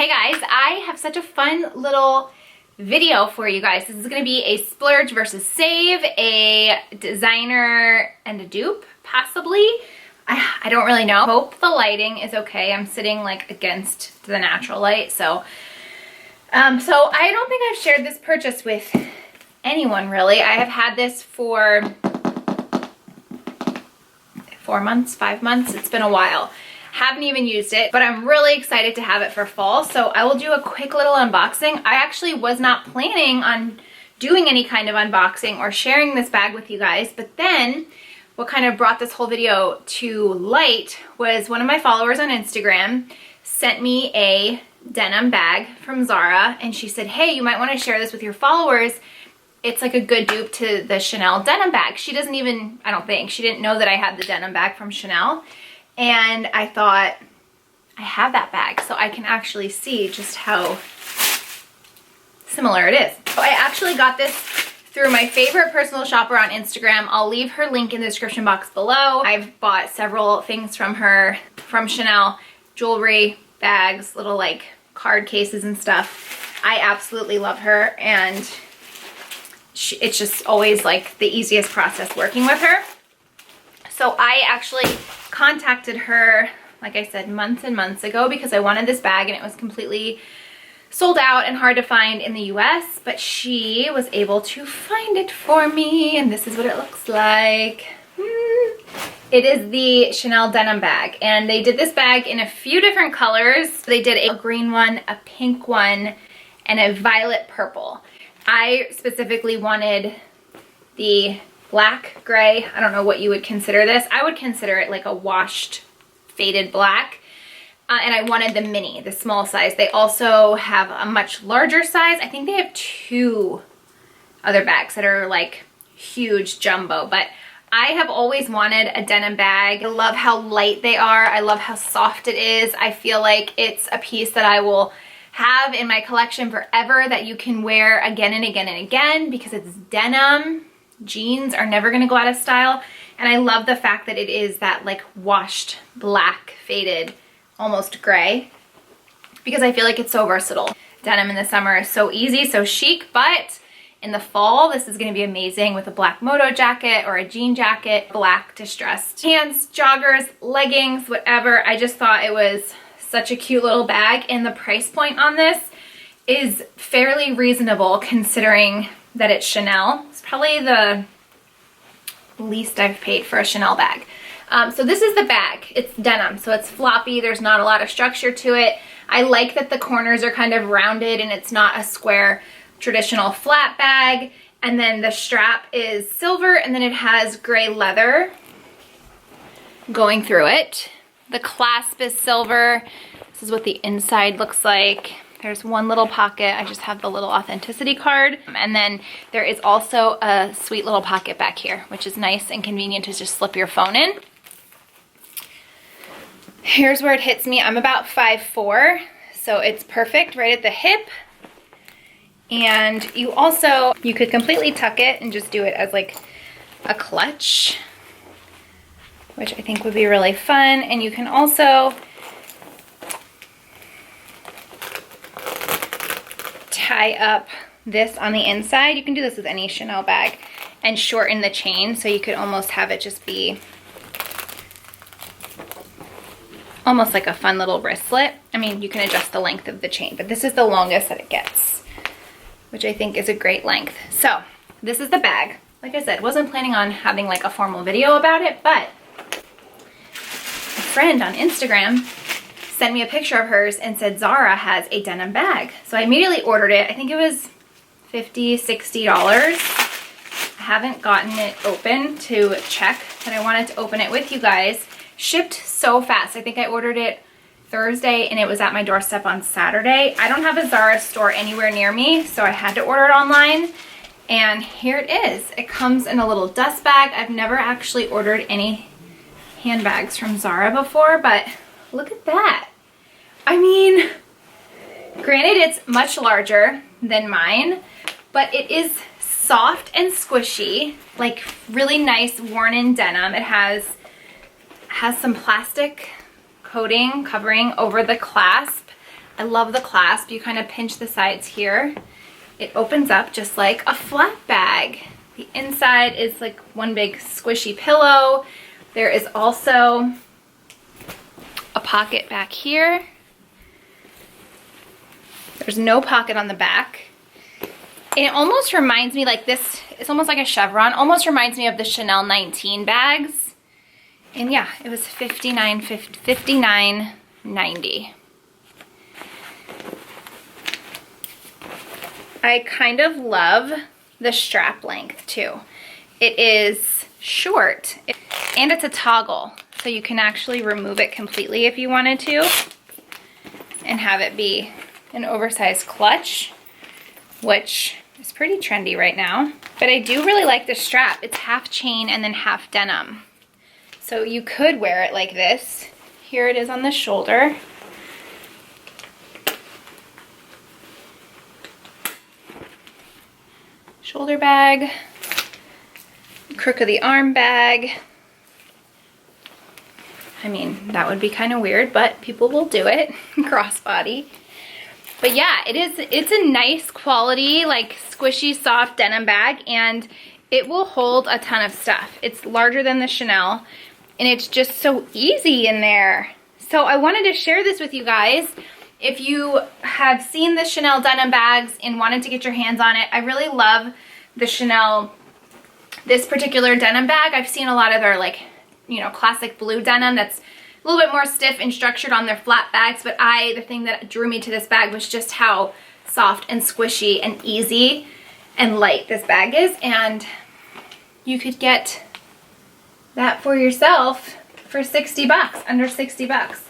Hey guys, I have such a fun little video for you guys. This is going to be a splurge versus save, a designer and a dupe, possibly. I don't really know. Hope the lighting is okay. I'm sitting like against the natural light, so I don't think I've shared this purchase with anyone really. I have had this for 4 months, 5 months. It's been a while. Haven't even used it, but I'm really excited to have it for fall. So I will do a quick little unboxing. I actually was not planning on doing any kind of unboxing or sharing this bag with you guys, but then what kind of brought this whole video to light was one of my followers on Instagram sent me a denim bag from Zara, and she said, hey, you might want to share this with your followers. It's like a good dupe to the Chanel denim bag. She doesn't even, I don't think, she didn't know that I had the denim bag from Chanel. And I thought, I have that bag, so I can actually see just how similar it is. So I actually got this through my favorite personal shopper on Instagram. I'll leave her link in the description box below. I've bought several things from her, from Chanel, jewelry, bags, little like card cases and stuff. I absolutely love her, and it's just always like the easiest process working with her. So I actually contacted her, like I said, months and months ago because I wanted this bag and it was completely sold out and hard to find in the US, but she was able to find it for me, and this is what it looks like. It is the Chanel denim bag, and they did this bag in a few different colors. They did a green one, a pink one, and a violet purple. I specifically wanted the black gray. I don't know what you would consider this. I would consider it like a washed faded black. And I wanted the mini, the small size. They also have a much larger size. I think they have 2 other bags that are like huge jumbo, but I have always wanted a denim bag. I love how light they are. I love how soft it is. I feel like it's a piece that I will have in my collection forever, that you can wear again and again and again because it's denim. Jeans are never going to go out of style, and I love the fact that it is that like washed black faded almost gray, because I feel like it's so versatile. Denim in the summer is so easy, so chic, but in the fall this is going to be amazing with a black moto jacket or a jean jacket, black distressed pants, joggers, leggings, whatever. I just thought it was such a cute little bag, and the price point on this is fairly reasonable considering that it's Chanel. It's probably the least I've paid for a Chanel bag. So this is the bag. It's denim, so it's floppy. There's not a lot of structure to it. I like that the corners are kind of rounded and it's not a square traditional flat bag. And then the strap is silver, and then it has gray leather going through it. The clasp is silver. This is what the inside looks like. There's one little pocket. I just have the little authenticity card. And then there is also a sweet little pocket back here, which is nice and convenient to just slip your phone in. Here's where it hits me. I'm about 5'4", so it's perfect right at the hip. And you could completely tuck it and just do it as like a clutch, which I think would be really fun. And you can also tie up this on the inside. You can do this with any Chanel bag and shorten the chain, so you could almost have it just be almost like a fun little wristlet. I mean, you can adjust the length of the chain, but this is the longest that it gets, which I think is a great length. So this is the bag. Like I said, wasn't planning on having like a formal video about it, but a friend on Instagram sent me a picture of hers and said Zara has a denim bag. So I immediately ordered it. I think it was $50, $60. I haven't gotten it open to check, but I wanted to open it with you guys. Shipped so fast. I think I ordered it Thursday and it was at my doorstep on Saturday. I don't have a Zara store anywhere near me, so I had to order it online. And here it is. It comes in a little dust bag. I've never actually ordered any handbags from Zara before, but look at that. I mean, granted it's much larger than mine, but it is soft and squishy, like really nice worn-in denim. It has some plastic coating covering over the clasp. I love the clasp. You kind of pinch the sides here. It opens up just like a flat bag. The inside is like one big squishy pillow. There is also a pocket back here. There's no pocket on the back. And it almost reminds me like this, it's almost like a chevron, almost reminds me of the Chanel 19 bags. And yeah, it was $59.90. I kind of love the strap length too. It is short and it's a toggle, so you can actually remove it completely if you wanted to and have it be an oversized clutch, which is pretty trendy right now. But I do really like the strap. It's half chain and then half denim. So you could wear it like this. Here it is on the shoulder. Shoulder bag, crook of the arm bag. I mean, that would be kind of weird, but people will do it. Crossbody. But yeah, it's a nice quality, like squishy, soft denim bag, and it will hold a ton of stuff. It's larger than the Chanel, and it's just so easy in there. So I wanted to share this with you guys. If you have seen the Chanel denim bags and wanted to get your hands on it, I really love the Chanel, this particular denim bag. I've seen a lot of their like, you know, classic blue denim that's a little bit more stiff and structured on their flat bags, but the thing that drew me to this bag was just how soft and squishy and easy and light this bag is, and you could get that for yourself for 60 bucks, under 60 bucks.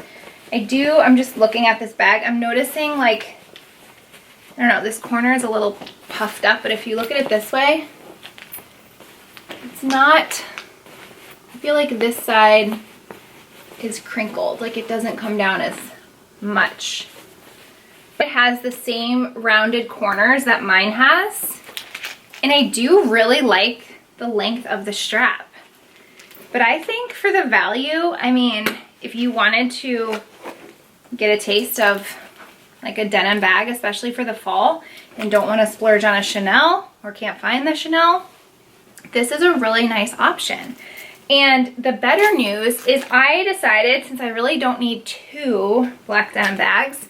I'm just looking at this bag, I'm noticing like, I don't know, this corner is a little puffed up, but if you look at it this way, it's not, I feel like this side is crinkled, like it doesn't come down as much. It has the same rounded corners that mine has, and I do really like the length of the strap. But I think for the value, I mean, if you wanted to get a taste of like a denim bag, especially for the fall, and don't want to splurge on a Chanel or can't find the Chanel, this is a really nice option. And the better news is I decided, since I really don't need 2 black denim bags,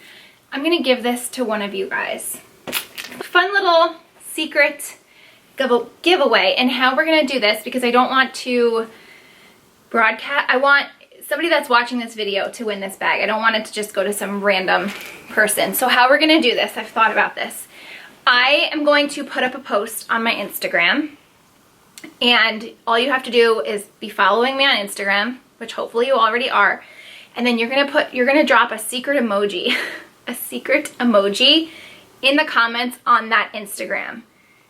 I'm gonna give this to one of you guys. Fun little secret giveaway. And how we're gonna do this, because I don't want to broadcast, I want somebody that's watching this video to win this bag. I don't want it to just go to some random person. So how we're gonna do this, I've thought about this. I am going to put up a post on my Instagram, and all you have to do is be following me on Instagram, which hopefully you already are, and then you're gonna drop a secret emoji, a secret emoji in the comments on that Instagram.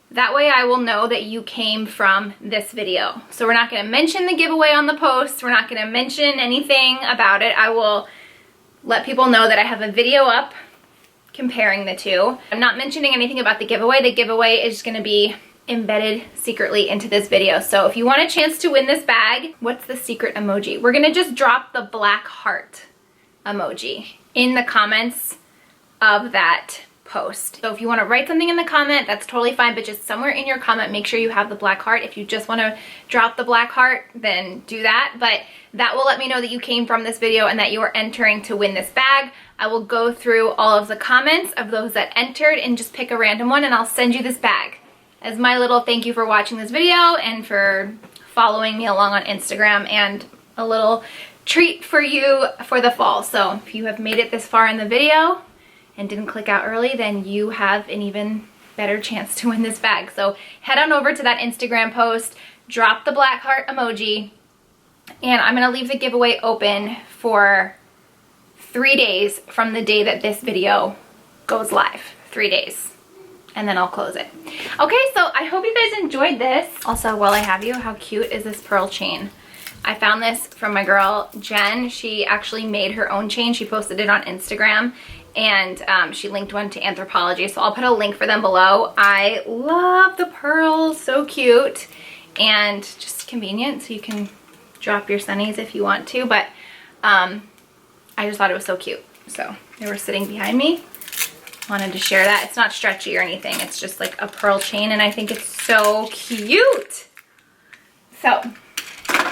That way I will know that you came from this video. So we're not gonna mention the giveaway on the post, we're not gonna mention anything about it. I will let people know that I have a video up comparing the two. I'm not mentioning anything about the giveaway. The giveaway is gonna be embedded secretly into this video. So if you want a chance to win this bag, what's the secret emoji? We're gonna just drop the black heart emoji in the comments of that post. So if you want to write something in the comment, that's totally fine, but just somewhere in your comment, make sure you have the black heart. If you just want to drop the black heart, then do that, but that will let me know that you came from this video and that you are entering to win this bag. I will go through all of the comments of those that entered and just pick a random one, and I'll send you this bag as my little thank you for watching this video and for following me along on Instagram, and a little treat for you for the fall. So if you have made it this far in the video and didn't click out early, then you have an even better chance to win this bag. So head on over to that Instagram post, drop the black heart emoji, and I'm gonna leave the giveaway open for 3 days from the day that this video goes live. 3 days. And then I'll close it. Okay, so I hope you guys enjoyed this. Also, while I have you, how cute is this pearl chain? I found this from my girl, Jen. She actually made her own chain. She posted it on Instagram, and she linked one to Anthropology, so I'll put a link for them below. I love the pearls, so cute, and just convenient, so you can drop your sunnies if you want to, but I just thought it was so cute. So they were sitting behind me. Wanted to share that. It's not stretchy or anything. It's just like a pearl chain, and I think it's so cute. So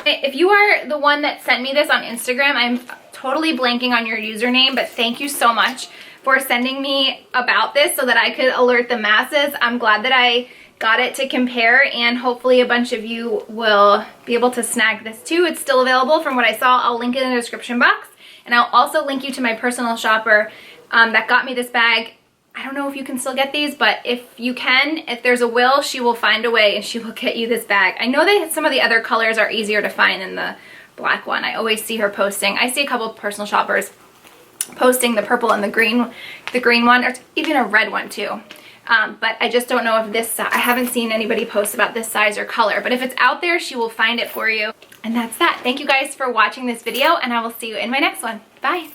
if you are the one that sent me this on Instagram, I'm totally blanking on your username, but thank you so much for sending me about this so that I could alert the masses. I'm glad that I got it to compare, and hopefully a bunch of you will be able to snag this too. It's still available from what I saw. I'll link it in the description box, and I'll also link you to my personal shopper that got me this bag. I don't know if you can still get these, but if you can, if there's a will, she will find a way and she will get you this bag. I know that some of the other colors are easier to find than the black one. I always see her posting. I see a couple of personal shoppers posting the purple and the green one, or even a red one too. But I just don't know if this, I haven't seen anybody post about this size or color, but if it's out there, she will find it for you. And that's that. Thank you guys for watching this video, and I will see you in my next one. Bye.